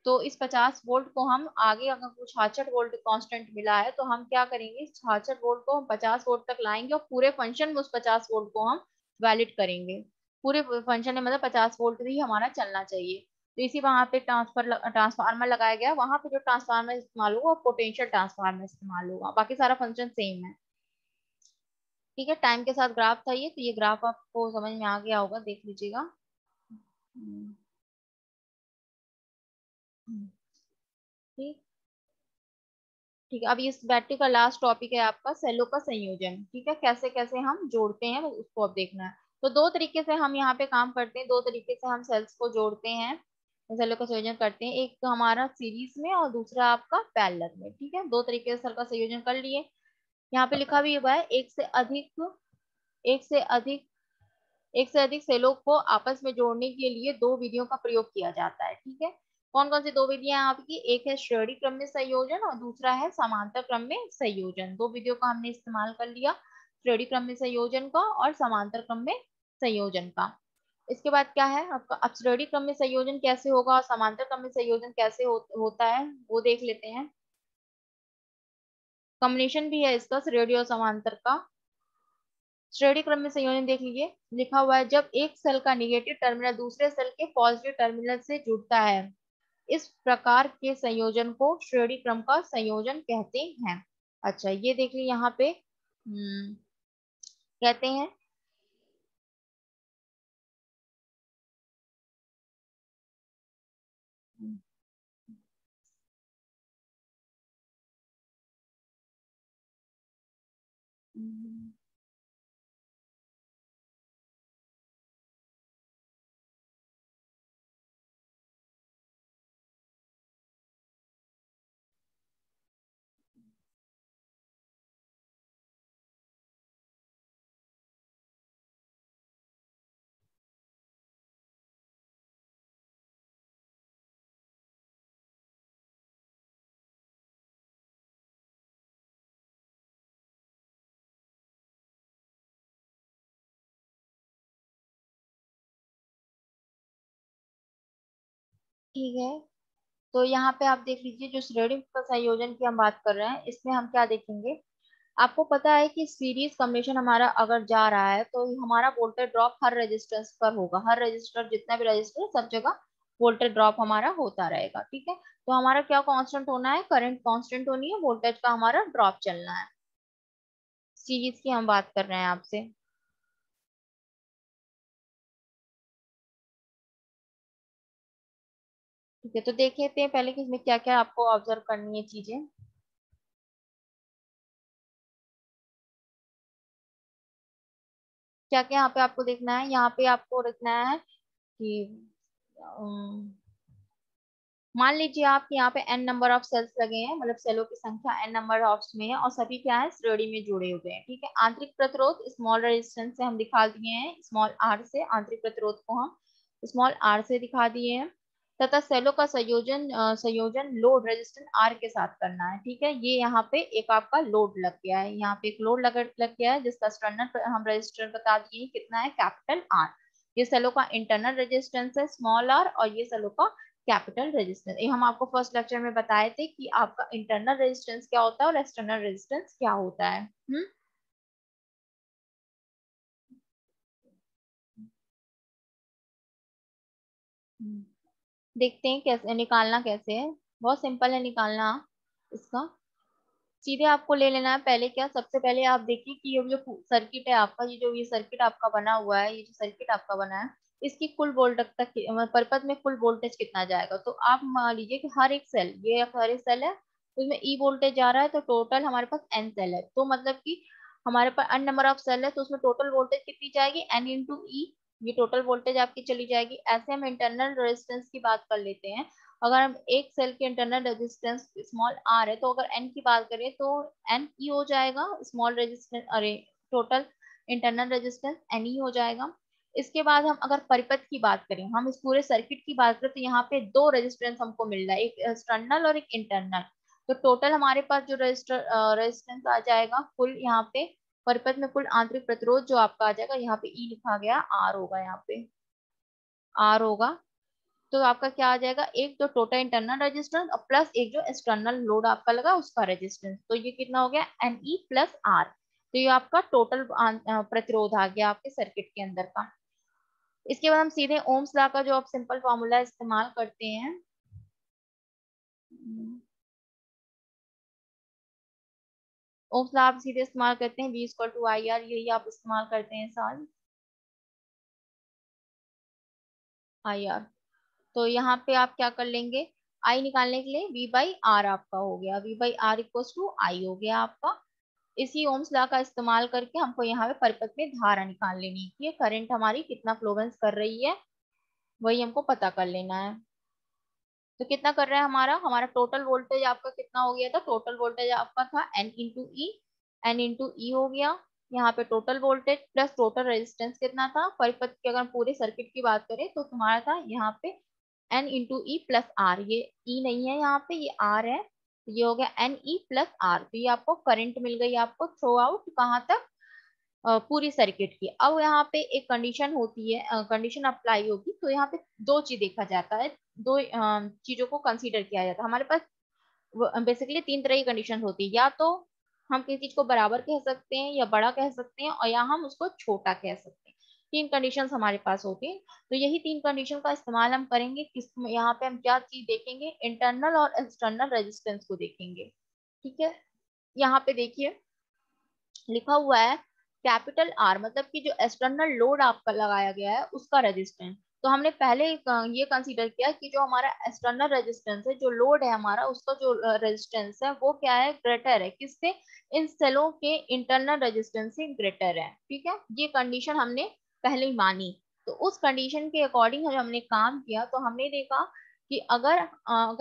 तो इस 50 वोल्ट को हम आगे, अगर कुछ 66 वोल्ट कांस्टेंट मिला है, तो हम क्या करेंगे, 66 वोल्ट को हम 50 वोल्ट तक लाएंगे और पूरे फंक्शन में उस 50 वोल्ट को हम वैलिड करेंगे। पूरे फंक्शन में मतलब 50 वोल्ट ही हमारा चलना चाहिए। तो इसी वहां पे ट्रांसफार्मर लगाया गया, वहां पे जो ट्रांसफार्मर इस्तेमाल होगा वो पोटेंशियल ट्रांसफार्मर इस्तेमाल होगा, बाकी सारा फंक्शन सेम है। ठीक है, टाइम के साथ ग्राफ था ये, तो ये ग्राफ आपको समझ में आ गया होगा, देख लीजिएगा। हम्म, हम्म, ठीक। ठीक है, अब इस बैटरी का लास्ट टॉपिक है आपका सेलों का संयोजन। ठीक है, कैसे कैसे हम जोड़ते हैं उसको अब देखना है। तो दो तरीके से हम यहाँ पे काम करते हैं, दो तरीके से हम सेल्स को जोड़ते हैं, सेलों का संयोजन करते हैं। एक तो हमारा सीरीज में और दूसरा आपका पैरेलल में। ठीक है, दो तरीके से सेल का संयोजन कर लिए। यहाँ पे लिखा भी हुआ है, एक से अधिक एक से अधिक सेलों को आपस में जोड़ने के लिए दो विधियों का प्रयोग किया जाता है। ठीक है, कौन कौन सी दो विधियां हैं आपकी, एक है श्रेणी क्रम में संयोजन और दूसरा है समांतर क्रम में संयोजन। दो विधियों का हमने इस्तेमाल कर लिया, श्रेणी क्रम में संयोजन का और समांतर क्रम में संयोजन का। इसके बाद क्या है आपका, अब श्रेणी क्रम में संयोजन कैसे होगा और समांतर क्रम में संयोजन कैसे होता है वो देख लेते हैं। कॉम्बिनेशन भी है इसका, श्रेणी और समांतर का। श्रेणी क्रम में संयोजन देख लीजिए, लिखा हुआ है, जब एक सेल का निगेटिव टर्मिनल दूसरे सेल के पॉजिटिव टर्मिनल से जुड़ता है, इस प्रकार के संयोजन को श्रेणी क्रम का संयोजन कहते हैं। अच्छा, ये देख लीजिए यहाँ पे कहते हैं। ठीक है, तो यहाँ पे आप देख लीजिए, जो श्रेणी का संयोजन की हम बात कर रहे हैं, इसमें हम क्या देखेंगे। आपको पता है कि सीरीज कम्बिनेशन हमारा अगर जा रहा है, तो हमारा वोल्टेज ड्रॉप हर रेजिस्टेंस पर होगा, हर रेजिस्टर जितना भी रेजिस्टर है सब जगह वोल्टेज ड्रॉप हमारा होता रहेगा। ठीक है, तो हमारा क्या कांस्टेंट होना है, करंट कांस्टेंट होनी है, वोल्टेज का हमारा ड्रॉप चलना है। सीरीज की हम बात कर रहे हैं आपसे। ठीक है, तो देख लेते हैं पहले कि इसमें क्या क्या आपको ऑब्जर्व करनी है चीजें। क्या क्या यहाँ पे आपको देखना है, यहाँ पे आपको रखना है कि मान लीजिए आप यहाँ पे n नंबर ऑफ सेल्स लगे हैं, मतलब सेलों की संख्या n नंबर ऑफ में है और सभी क्या है, श्रेणी में जुड़े हुए हैं। ठीक है, आंतरिक प्रतिरोध स्मॉल रेजिस्टेंस से हम दिखा दिए हैं, स्मॉल r से आंतरिक प्रतिरोध को हम स्मॉल r से दिखा दिए हैं। तथा सेलों का संयोजन लोड रेजिस्टेंस r के साथ करना है। ठीक है, ये यहाँ पे एक आपका लोड लग गया है, यहाँ पे एक लोड लग गया है, जिसका स्टैंडर्ड हम रजिस्टर बता दिए कितना है, कैपिटल R। ये सेलों का इंटरनल रेजिस्टेंस है स्मॉल r, और ये सेलों का कैपिटल रेजिस्टेंस। ये हम आपको फर्स्ट लेक्चर में बताए थे कि आपका इंटरनल रेजिस्टेंस क्या होता है और एक्सटर्नल रेजिस्टेंस क्या होता है। हम्म। देखते हैं कैसे निकालना, कैसे है, बहुत सिंपल है निकालना इसका। सीधे आपको ले लेना है, पहले क्या, सबसे पहले आप देखिए कि ये जो सर्किट है आपका, ये सर्किट आपका बना हुआ है, ये जो सर्किट आपका बना है, इसकी कुल वोल्ट तक परिपथ में कुल वोल्टेज कितना जाएगा। तो आप मान लीजिए कि हर एक सेल, ये हर एक सेल है, उसमें ई वोल्टेज जा रहा है, तो टोटल हमारे पास एन सेल है, तो मतलब कि हमारे पास एन नंबर ऑफ सेल है, तो उसमें टोटल वोल्टेज कितनी जाएगी, एन इंटू ई, ये टोटल वोल्टेज आपकी चली जाएगी। ऐसे हम इंटरनल रेजिस्टेंस की बात कर लेते हैं। अगर हम एक सेल के इंटरनल रेजिस्टेंस स्मॉल आर है, तो अगर एन की बात करें तो एन ई हो जाएगा, स्मॉल रेजिस्टेंस, अरे total internal resistance N E हो जाएगा। इसके बाद हम अगर परिपथ की बात करें, हम इस पूरे सर्किट की बात करें, तो यहाँ पे दो रेजिस्टेंस हमको मिल रहा है, एक एक्सटर्नल और एक इंटरनल। तो टोटल हमारे पास जो रेजिस्टेंस आ जाएगा कुल, यहाँ पे परिपथ में कुल आंतरिक प्रतिरोध जो आपका आ जाएगा, यहाँ पे ई लिखा गया, आर होगा, यहाँ पे आर होगा। तो आपका क्या आ जाएगा, एक तो टोटल इंटरनल रेजिस्टेंस और प्लस एक जो एक्सटर्नल लोड आपका लगा उसका रेजिस्टेंस, तो ये कितना हो गया, एन ई प्लस आर। तो ये आपका टोटल प्रतिरोध आ गया आपके सर्किट के अंदर का। इसके बाद हम सीधे ओम्स लॉ का जो आप सिंपल फॉर्मूला इस्तेमाल करते हैं, ओम्स लॉ आप सीधे इस्तेमाल करते हैं, V equal to I R, यही आप इस्तेमाल करते हैं साल आई आर। तो यहाँ पे आप क्या कर लेंगे, आई निकालने के लिए V बाई आर आपका हो गया, V by R equal to I हो गया आपका। इसी ओम्स लॉ का इस्तेमाल करके हमको यहाँ पे परिपथ में धारा निकाल लेनी है कि करंट हमारी कितना फ्लोरेंस कर रही है, वही हमको पता कर लेना है। तो कितना कर रहा है हमारा, हमारा टोटल वोल्टेज आपका कितना हो गया था, टोटल वोल्टेज आपका था एन इंटू ई, एन इंटू ई हो गया। यहाँ पे total voltage plus total resistance कितना था, परिपथ की अगर पूरे सर्किट की बात करें तो तुम्हारा था यहाँ पे N into E plus R, ये ई नहीं है यहाँ पे, ये आर है, तो ये हो गया एन ई प्लस आर। तो ये आपको करंट मिल गई आपको थ्रू आउट कहाँ तक, पूरी सर्किट की। अब यहाँ पे एक कंडीशन होती है, कंडीशन अप्लाई होगी, तो यहाँ पे दो चीज देखा जाता है, दो चीजों को कंसीडर किया जाता है हमारे पास। बेसिकली तीन तरह की कंडीशन होती है, या तो हम किसी चीज को बराबर कह सकते हैं या बड़ा कह सकते हैं, और या हम उसको छोटा कह सकते हैं। तीन कंडीशंस हमारे पास होती हैं, तो यही तीन कंडीशन का इस्तेमाल हम करेंगे किस, यहाँ पे हम क्या चीज देखेंगे, इंटरनल और एक्सटर्नल रेजिस्टेंस को देखेंगे। ठीक है, यहाँ पे देखिए लिखा हुआ है कैपिटल आर, मतलब कि जो एक्सटर्नल लोड आपका लगाया गया है उसका रेजिस्टेंस। तो हमने पहले ये कंसीडर किया कि जो हमारा एक्सटर्नल रेजिस्टेंस है, जो लोड है हमारा, उसका जो रेजिस्टेंस है वो क्या है, ग्रेटर है किससे, इन सेलों के इंटरनल रेजिस्टेंस से ग्रेटर है। ठीक है, ये कंडीशन हमने पहले ही मानी। तो उस कंडीशन के अकॉर्डिंग हमने काम किया, तो हमने देखा कि अगर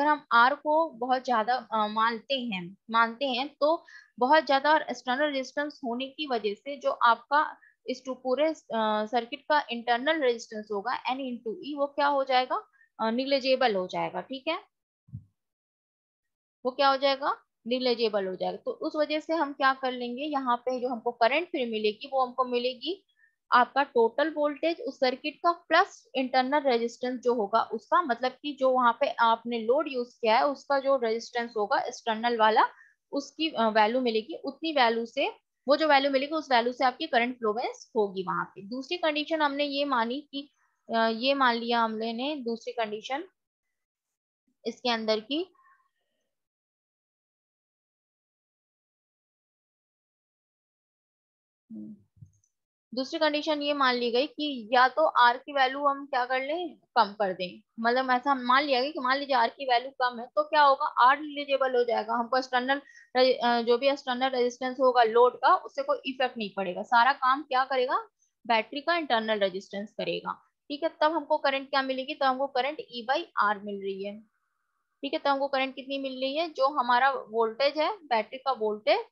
हम आर को बहुत ज्यादा मानते हैं तो बहुत ज्यादा और एक्सटर्नल रेजिस्टेंस होने की वजह से जो आपका इस पूरे सर्किट का इंटरनल रेजिस्टेंस होगा एन इंटू ई, वो क्या हो जाएगा, निग्लेजेबल हो जाएगा। ठीक है, वो क्या हो जाएगा, निग्लेजेबल हो जाएगा। तो उस वजह से हम क्या कर लेंगे, यहाँ पे जो हमको करंट फिर मिलेगी वो हमको मिलेगी आपका टोटल वोल्टेज उस सर्किट का प्लस इंटरनल रेजिस्टेंस जो होगा उसका, मतलब कि जो वहां पे आपने लोड यूज किया है उसका जो रेजिस्टेंस होगा एक्सटर्नल वाला, उसकी वैल्यू मिलेगी, उतनी वैल्यू से, वो जो वैल्यू मिलेगी उस वैल्यू से आपकी करंट फ्लोवेंस होगी वहां पे। दूसरी कंडीशन हमने ये मानी कि ये मान लिया हमने ने दूसरी कंडीशन इसके अंदर की, दूसरी कंडीशन ये मान ली गई कि या तो आर की वैल्यू हम क्या कर लें, कम कर दें, मतलब ऐसा मान लिया गया कि मान लीजिए आर की वैल्यू कम है, तो क्या होगा, आर निग्लेजेबल हो जाएगा, हमको एक्सटर्नल जो भी एक्सटर्नल रेजिस्टेंस होगा लोड का उससे कोई इफेक्ट नहीं पड़ेगा, सारा काम क्या करेगा, बैटरी का इंटरनल रेजिस्टेंस करेगा। ठीक है, तब हमको करंट क्या मिलेगी, तब हमको करंट ई बाई आर मिल रही है। ठीक है, तो हमको करंट कितनी मिल रही है, जो हमारा वोल्टेज है बैटरी का वोल्टेज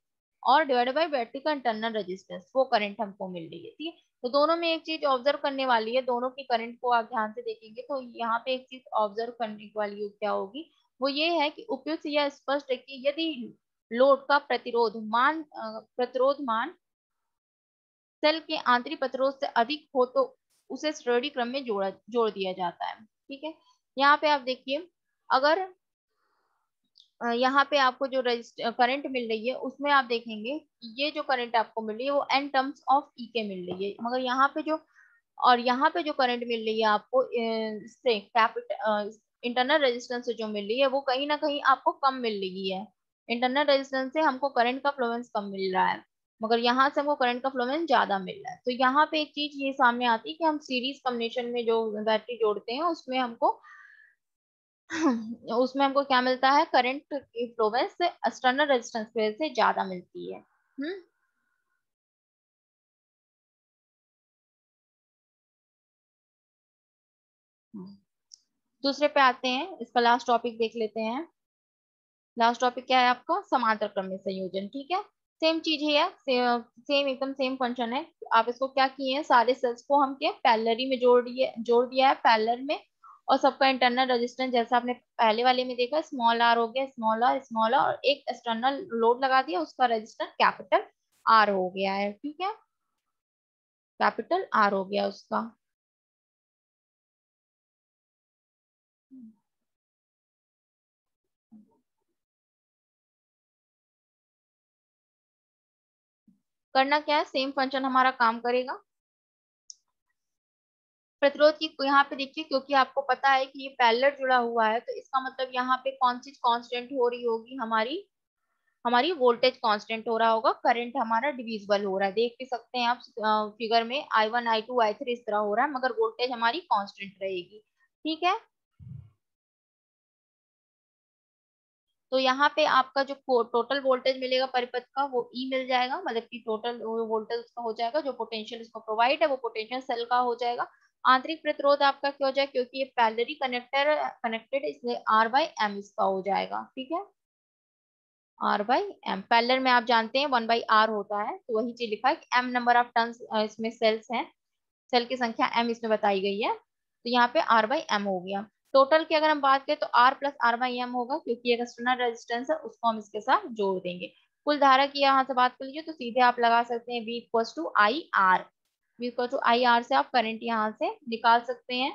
और डिवाइडेड बाय बैटरी का इंटरनल रेजिस्टेंस, वो करंट हमको मिल रही है। ठीक है, तो दोनों में एक चीज ऑब्जर्व करने वाली है, दोनों की करंट को आप ध्यान से देखेंगे तो यहाँ पे एक चीज ऑब्जर्व करने वाली क्या होगी, वो ये है कि उपयुक्त या स्पष्ट है कि यदि लोड का प्रतिरोध मान सेल के आंतरिक प्रतिरोध से अधिक हो तो उसे श्रेणी क्रम में जोड़ दिया जाता है। ठीक है, यहाँ पे आप देखिए, अगर यहाँ पे आपको जो करंट मिल रही है उसमें आप देखेंगे कि ये जो करंट आपको मिल रही है वो एन टर्म्स ऑफ ई के मिल रही है, मगर यहाँ पे जो, और यहाँ पे जो करंट मिल रही है आपको इससे कैपिटल इंटरनल रेजिस्टेंस से जो मिल रही है वो कहीं ना कहीं आपको कम मिल रही है, इंटरनल रेजिस्टेंस से हमको करंट का फ्लोरेंस कम मिल रहा है। मगर यहाँ से हमको करंट का फ्लो में ज्यादा मिल रहा है। तो यहाँ पे एक चीज ये सामने आती है कि हम सीरीज कॉम्बिनेशन में जो बैटरी जोड़ते हैं उसमें हमको उसमें हमको क्या मिलता है, करंट की फ्लोरेंस से एक्सटर्नल रेजिस्टेंस की वजह से ज्यादा मिलती है। हम्म। दूसरे पे आते हैं, इसका लास्ट टॉपिक देख लेते हैं। लास्ट टॉपिक क्या है आपका, समांतर क्रम में संयोजन। ठीक है, सेम चीज ही है, सेम एकदम सेम फंक्शन है। आप इसको क्या किए हैं, सारे सेल्स को हम क्या पैरेलली में जोड़ दिया है पैरेलल में। और सबका इंटरनल रेजिस्टेंस जैसा आपने पहले वाले में देखा, स्मॉल आर हो गया, स्मॉल आर, और एक एक्सटर्नल लोड लगा दिया, उसका रेजिस्टेंस कैपिटल आर हो गया है। ठीक है, कैपिटल आर हो गया उसका। करना क्या है, सेम फंक्शन हमारा काम करेगा। प्रतिरोध की यहाँ पे देखिए, क्योंकि आपको पता है कि ये पैरेलल जुड़ा हुआ है, तो इसका मतलब यहाँ पे कौन सी कांस्टेंट हो रही होगी, हमारी हमारी वोल्टेज कांस्टेंट हो रहा होगा, करंट हमारा डिविजिबल हो रहा है। देख भी सकते हैं आप फिगर में, I1 I2 I3 इस तरह हो रहा है, मगर वोल्टेज हमारी कांस्टेंट रहेगी। ठीक है, तो यहाँ पे आपका जो टोटल वोल्टेज मिलेगा परिपथ का, वो ई मिल जाएगा, मतलब कि टोटल वोल्टेज उसका हो जाएगा, जो पोटेंशियल इसको प्रोवाइड है वो पोटेंशियल सेल का हो जाएगा। आंतरिक प्रतिरोध आपका क्या हो जाएगा, क्योंकि ये पैरेलली कनेक्टेड, इसलिए R/M इसका हो जाएगा। ठीक है, R/M, पैरेलल में आप जानते हैं 1/R होता है, तो वही चीज लिखा है कि M नंबर ऑफ टर्न्स इसमें सेल्स हैं, सेल की संख्या M इसमें बताई गई है, तो यहाँ पे R/M हो गया। टोटल की अगर हम बात करें तो R प्लस R/M होगा, क्योंकि एक एक्सटर्नल रेजिस्टेंस है, उसको हम इसके साथ जोड़ देंगे। कुल धारा की यहाँ से बात कर लीजिए तो सीधे आप लगा सकते हैं V equal to I R. V equal to I R से आप करंट यहाँ से निकाल सकते हैं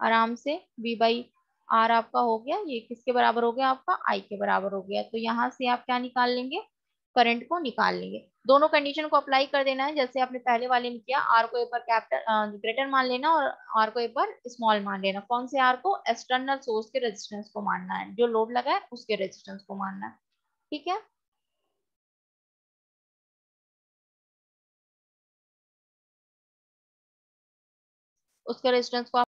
आराम से। V/R आपका हो गया, ये किसके बराबर हो गया, आपका I के बराबर हो गया। तो यहाँ से आप क्या निकाल लेंगे, करंट को निकाल लेंगे। दोनों कंडीशन को अप्लाई कर देना है, जैसे आपने पहले वाले में किया। आर को एक बार कैपिटल ग्रेटर मान लेना, और आर को एक बार स्मॉल मान लेना। कौन से आर को, एक्सटर्नल सोर्स के रेजिस्टेंस को मानना है, जो लोड लगा है उसके रेजिस्टेंस को मानना है। ठीक है, उसके रेजिस्टेंस को